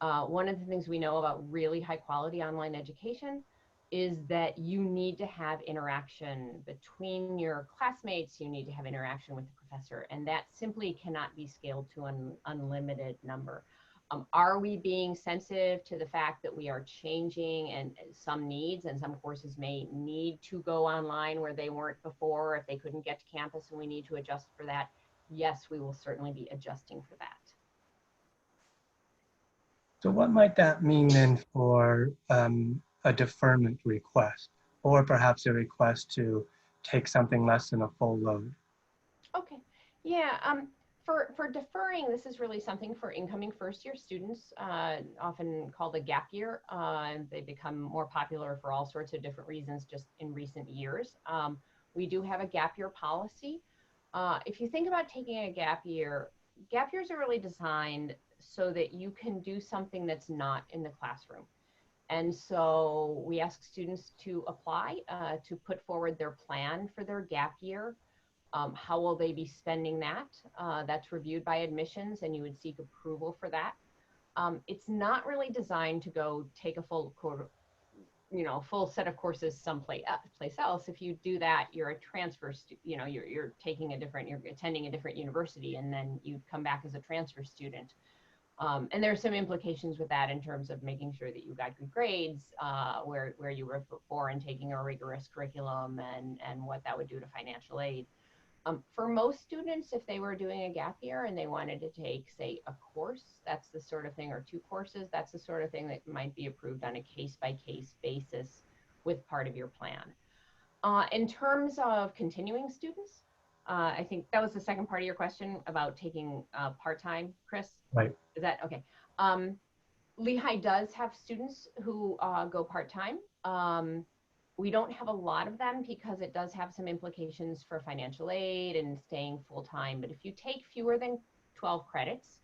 One of the things we know about really high quality online education is that you need to have interaction between your classmates, you need to have interaction with the professor, and that simply cannot be scaled to an unlimited number. Are we being sensitive to the fact that we are changing and some needs, and some courses may need to go online where they weren't before if they couldn't get to campus and we need to adjust for that? Yes, we will certainly be adjusting for that. So what might that mean then for a deferment request, or perhaps a request to take something less than a full load? Okay, yeah, for deferring, this is really something for incoming first-year students, often called a gap year. They become more popular for all sorts of different reasons just in recent years. We do have a gap year policy. If you think about taking a gap years are really designed so that you can do something that's not in the classroom. And so we ask students to apply, to put forward their plan for their gap year. How will they be spending that? That's reviewed by admissions, and you would seek approval for that. It's not really designed to go take a full set of courses someplace else. If you do that, you're a transfer, you're attending a different university, and then you come back as a transfer student. And there's some implications with that in terms of making sure that you got good grades, where you were before, and taking a rigorous curriculum, and what that would do to financial aid. For most students, if they were doing a gap year and they wanted to take, say, a course, that's the sort of thing, or 2 courses, that's the sort of thing that might be approved on a case-by-case basis with part of your plan. In terms of continuing students, I think that was the second part of your question about taking part-time, Chris. Right. Is that okay? Lehigh does have students who go part-time. We don't have a lot of them because it does have some implications for financial aid and staying full-time. But if you take fewer than 12 credits,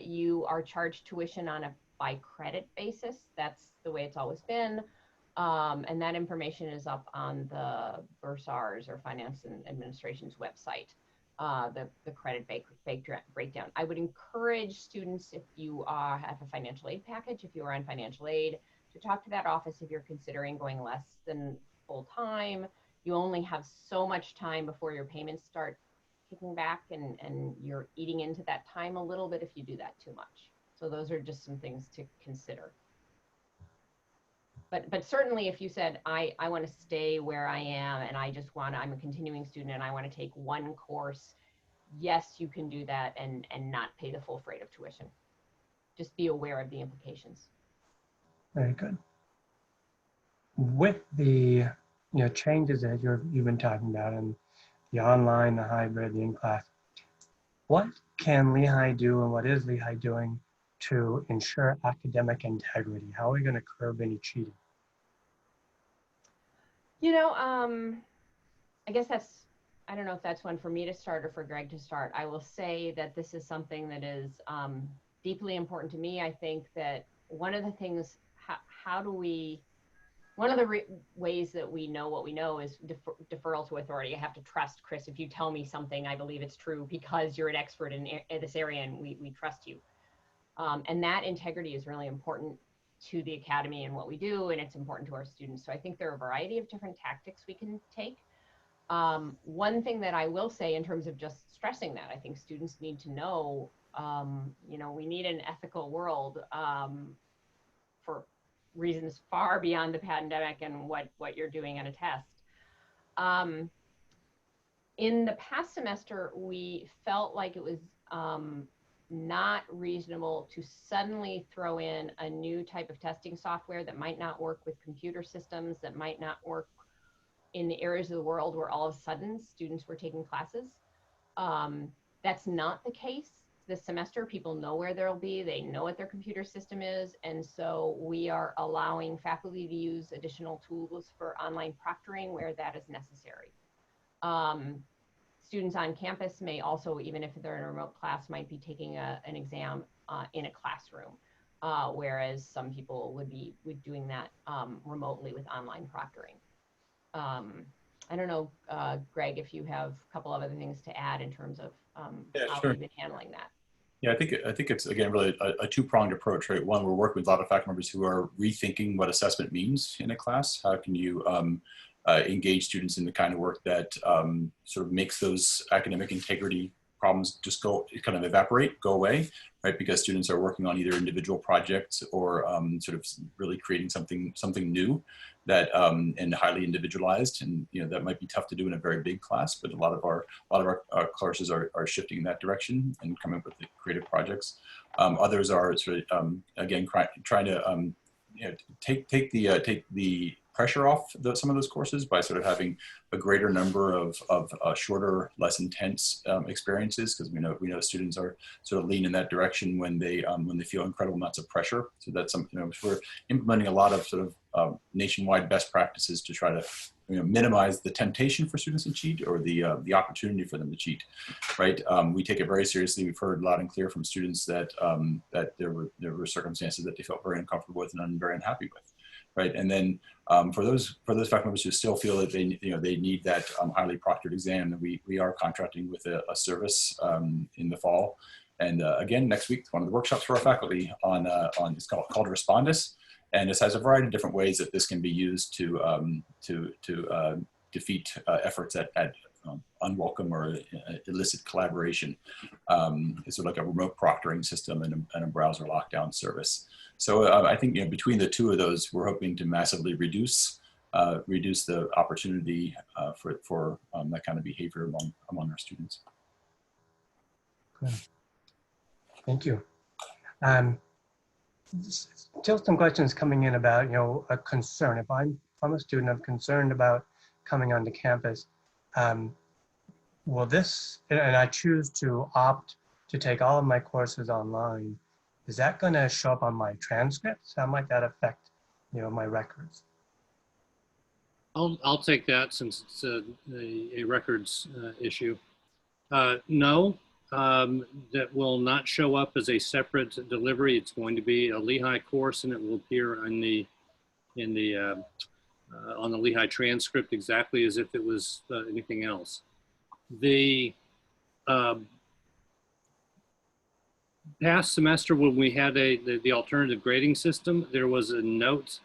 you are charged tuition on a by credit basis. That's the way it's always been. And that information is up on the Bursar's or Finance and Administration's website, the credit breakdown. I would encourage students, if you have a financial aid package, if you are on financial aid, to talk to that office if you're considering going less than full time. You only have so much time before your payments start kicking back, and you're eating into that time a little bit if you do that too much. So those are just some things to consider. But certainly if you said, I want to stay where I am and I'm a continuing student and I want to take one course, yes, you can do that and not pay the full freight of tuition. Just be aware of the implications. Very good. With the changes that you've been talking about, and the online, the hybrid, the in-class, what can Lehigh do and what is Lehigh doing to ensure academic integrity? How are we going to curb any cheating? I guess I don't know if that's one for me to start or for Greg to start. I will say that this is something that is deeply important to me. I think that one of the things, one of the ways that we know what we know is deferral to authority. I have to trust, Chris, if you tell me something, I believe it's true because you're an expert in this area and we trust you. And that integrity is really important to the academy and what we do, and it's important to our students. So I think there are a variety of different tactics we can take. One thing that I will say in terms of just stressing that, I think students need to know, we need an ethical world for reasons far beyond the pandemic and what you're doing on a test. In the past semester, we felt like it was not reasonable to suddenly throw in a new type of testing software that might not work with computer systems, that might not work in the areas of the world where all of a sudden students were taking classes. That's not the case this semester. People know where they'll be, they know what their computer system is, and so we are allowing faculty to use additional tools for online proctoring where that is necessary. Students on campus may also, even if they're in a remote class, might be taking an exam in a classroom, whereas some people would be doing that remotely with online proctoring. I don't know, Greg, if you have a couple of other things to add in terms of how sure. you've been handling that. Yeah, I think it's, again, really a two-pronged approach, right? One, we're working with a lot of faculty members who are rethinking what assessment means in a class. How can you engage students in the kind of work that sort of makes those academic integrity problems just kind of evaporate, go away, right? Because students are working on either individual projects or sort of really creating something new that and highly individualized, and that might be tough to do in a very big class, but a lot of our courses are shifting in that direction and coming up with the creative projects. Others are sort of again trying to take the pressure off some of those courses by sort of having a greater number of shorter, less intense experiences, because we know students are sort of lean in that direction when they feel incredible amounts of pressure. So that's something, we're implementing a lot of sort of nationwide best practices to try to minimize the temptation for students to cheat or the opportunity for them to cheat, right? We take it very seriously. We've heard loud and clear from students that that there were circumstances that they felt very uncomfortable with and very unhappy with. Right, and then for those faculty members who still feel that they need that highly proctored exam, we are contracting with a service in the fall, and again next week one of the workshops for our faculty on it's called Respondus, and this has a variety of different ways that this can be used to defeat efforts at unwelcome or illicit collaboration. It's sort of like a remote proctoring system and a browser lockdown service. So I think between the two of those, we're hoping to massively reduce the opportunity for that kind of behavior among our students. Good. Thank you. Still some questions coming in about a concern. If I'm a student, I'm concerned about coming onto campus. will this, and I choose to opt to take all of my courses online, is that going to show up on my transcripts? How might that affect, my records? I'll take that since it's a records issue. No, that will not show up as a separate delivery. It's going to be a Lehigh course, and it will appear on the Lehigh transcript exactly as if it was anything else. The past semester, when we had the alternative grading system, there was a note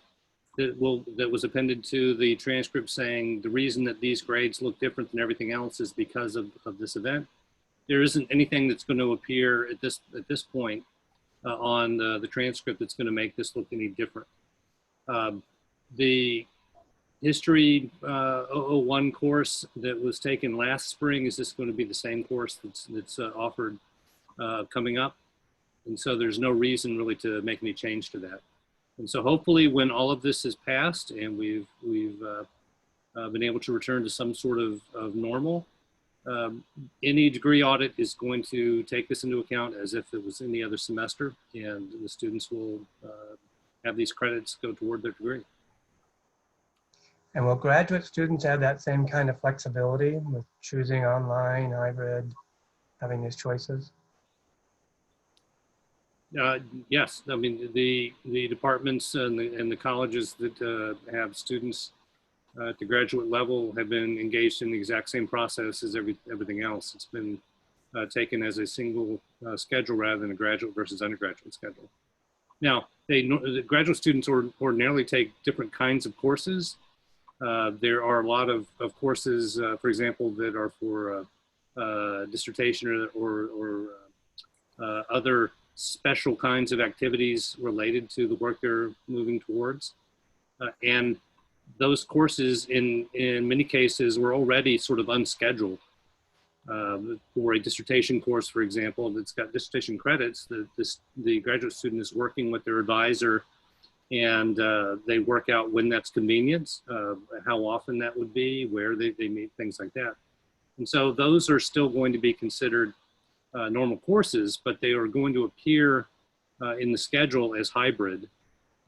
that was appended to the transcript saying the reason that these grades look different than everything else is because of this event. There isn't anything that's going to appear at this point on the transcript that's going to make this look any different. The History 001 course that was taken last spring is just going to be the same course that's offered coming up. And so there's no reason really to make any change to that. And so hopefully when all of this is passed and we've been able to return to some sort of normal, any degree audit is going to take this into account as if it was any other semester, and the students will have these credits go toward their degree. And will graduate students have that same kind of flexibility with choosing online, hybrid, having these choices? Yes, I mean the departments and the colleges that have students at the graduate level have been engaged in the exact same process as everything else. It's been taken as a single schedule rather than a graduate versus undergraduate schedule. Now, the graduate students ordinarily take different kinds of courses. There are a lot of courses, for example, that are for dissertation or other special kinds of activities related to the work they're moving towards. And those courses in many cases were already sort of unscheduled. For a dissertation course, for example, that's got dissertation credits, the graduate student is working with their advisor, and they work out when that's convenient, how often that would be, where they meet, things like that. And so those are still going to be considered normal courses, but they are going to appear in the schedule as hybrid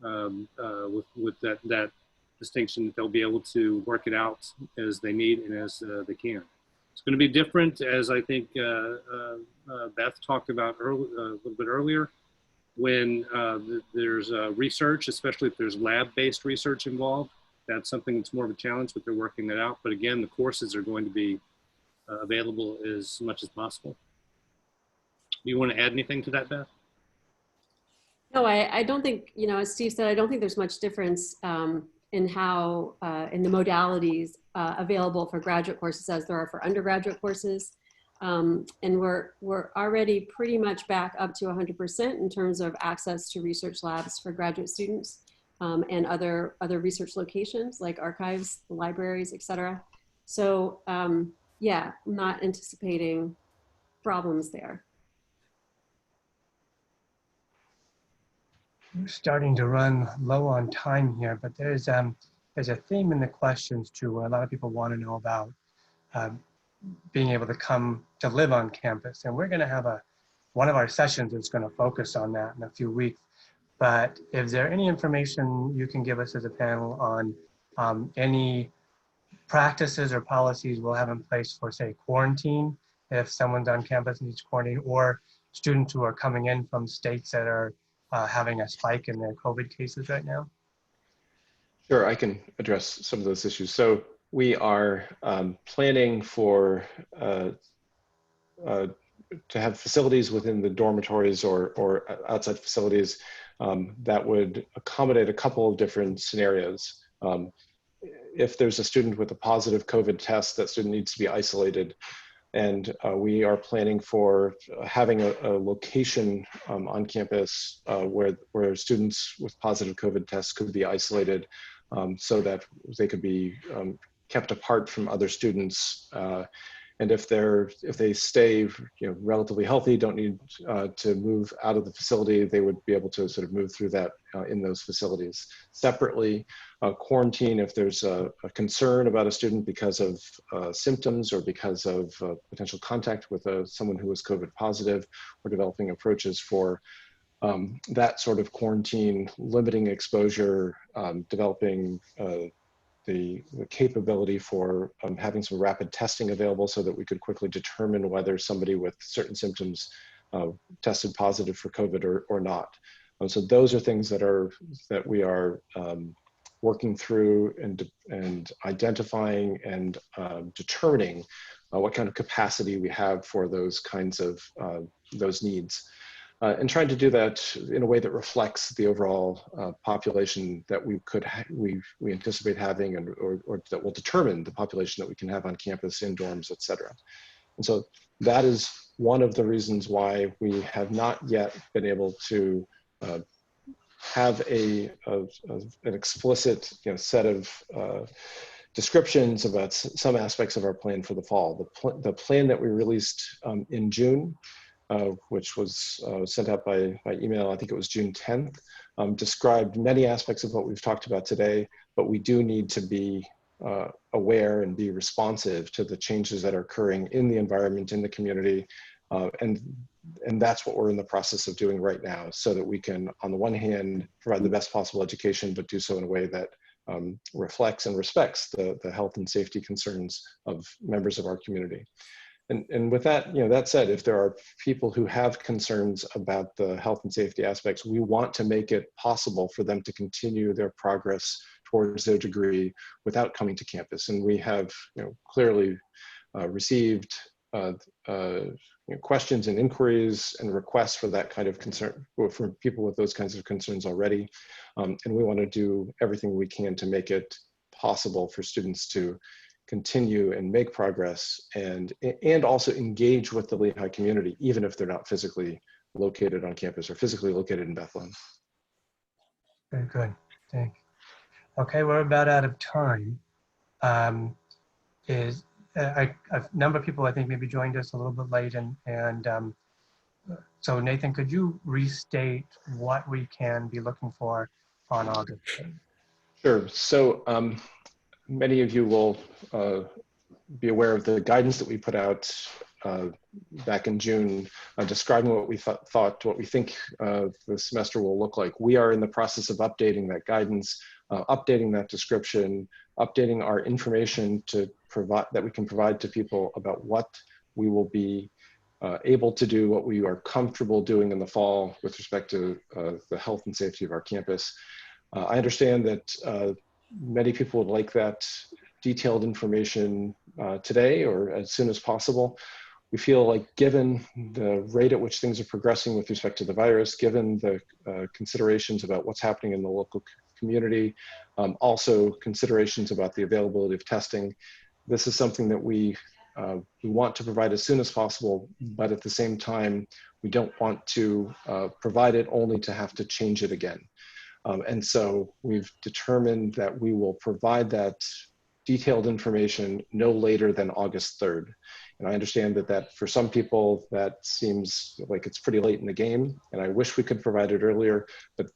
with that distinction that they'll be able to work it out as they need and as they can. It's going to be different, as I think Beth talked about a little bit earlier, when there's research, especially if there's lab-based research involved. That's something that's more of a challenge, but they're working that out. But again, the courses are going to be available as much as possible. Do you want to add anything to that, Beth? No, I don't think, as Steve said, I don't think there's much difference in how, in the modalities available for graduate courses as there are for undergraduate courses. And we're already pretty much back up to 100% in terms of access to research labs for graduate students and other research locations like archives, libraries, et cetera. So yeah, I'm not anticipating problems there. We're starting to run low on time here, but there's a theme in the questions too, where a lot of people want to know about being able to come to live on campus. And we're going to have one of our sessions is going to focus on that in a few weeks. But is there any information you can give us as a panel on any practices or policies we'll have in place for, say, quarantine, if someone's on campus and needs quarantine, or students who are coming in from states that are having a spike in their COVID cases right now? Sure, I can address some of those issues. So we are planning for to have facilities within the dormitories or outside facilities that would accommodate a couple of different scenarios. If there's a student with a positive COVID test, that student needs to be isolated. And we are planning for having a location on campus where students with positive COVID tests could be isolated so that they could be kept apart from other students And if they stay relatively healthy, don't need to move out of the facility, they would be able to sort of move through that in those facilities. Separately, quarantine if there's a concern about a student because of symptoms or because of potential contact with someone who was COVID positive. We're developing approaches for that sort of quarantine, limiting exposure, developing the capability for having some rapid testing available so that we could quickly determine whether somebody with certain symptoms tested positive for COVID or not. So those are things that we are working through and identifying and determining what kind of capacity we have for those kinds of those needs. And trying to do that in a way that reflects the overall population that we anticipate having, or that will determine the population that we can have on campus, in dorms, et cetera. And so that is one of the reasons why we have not yet been able to have an explicit set of descriptions about some aspects of our plan for the fall. The plan that we released in June, which was sent out by email, I think it was June 10th, described many aspects of what we've talked about today, but we do need to be aware and be responsive to the changes that are occurring in the environment, in the community, and that's what we're in the process of doing right now, so that we can, on the one hand, provide the best possible education, but do so in a way that reflects and respects the health and safety concerns of members of our community. And with that, that said, if there are people who have concerns about the health and safety aspects, we want to make it possible for them to continue their progress towards their degree without coming to campus. And we have clearly received questions and inquiries and requests for that kind of concern, for people with those kinds of concerns already. And we want to do everything we can to make it possible for students to continue and make progress and also engage with the Lehigh community, even if they're not physically located on campus or physically located in Bethlehem. Very good, thank you. Okay, we're about out of time. A number of people I think maybe joined us a little bit late, and so Nathan, could you restate what we can be looking for on August 3rd? Sure, so many of you will be aware of the guidance that we put out back in June, describing what we what we think the semester will look like. We are in the process of updating that guidance, updating that description, updating our information to provide that we can provide to people about what we will be able to do, what we are comfortable doing in the fall with respect to the health and safety of our campus. I understand that many people would like that detailed information today or as soon as possible. We feel like, given the rate at which things are progressing with respect to the virus, given the considerations about what's happening in the local community, also considerations about the availability of testing, this is something that we want to provide as soon as possible, but at the same time, we don't want to provide it only to have to change it again. And so we've determined that we will provide that detailed information no later than August 3rd. And I understand that for some people, that seems like it's pretty late in the game, and I wish we could provide it earlier, but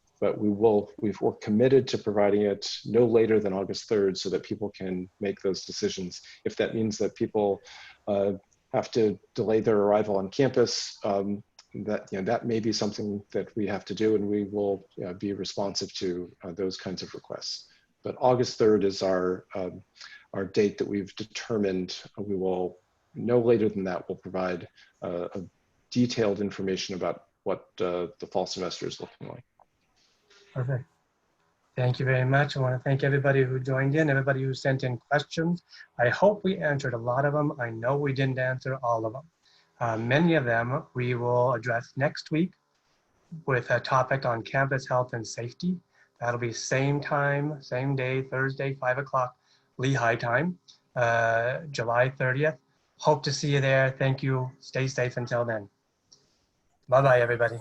we're committed to providing it no later than August 3rd so that people can make those decisions. If that means that people have to delay their arrival on campus, that may be something that we have to do, and we will be responsive to those kinds of requests. But August 3rd is our date that we've determined. We will, no later than that, will provide a detailed information about what the fall semester is looking like. Perfect. Thank you very much. I want to thank everybody who joined in, everybody who sent in questions. I hope we answered a lot of them. I know we didn't answer all of them. Many of them we will address next week with a topic on campus health and safety. That'll be same time, same day, Thursday, 5 o'clock Lehigh time, July 30th. Hope to see you there. Thank you. Stay safe until then. Bye-bye, everybody.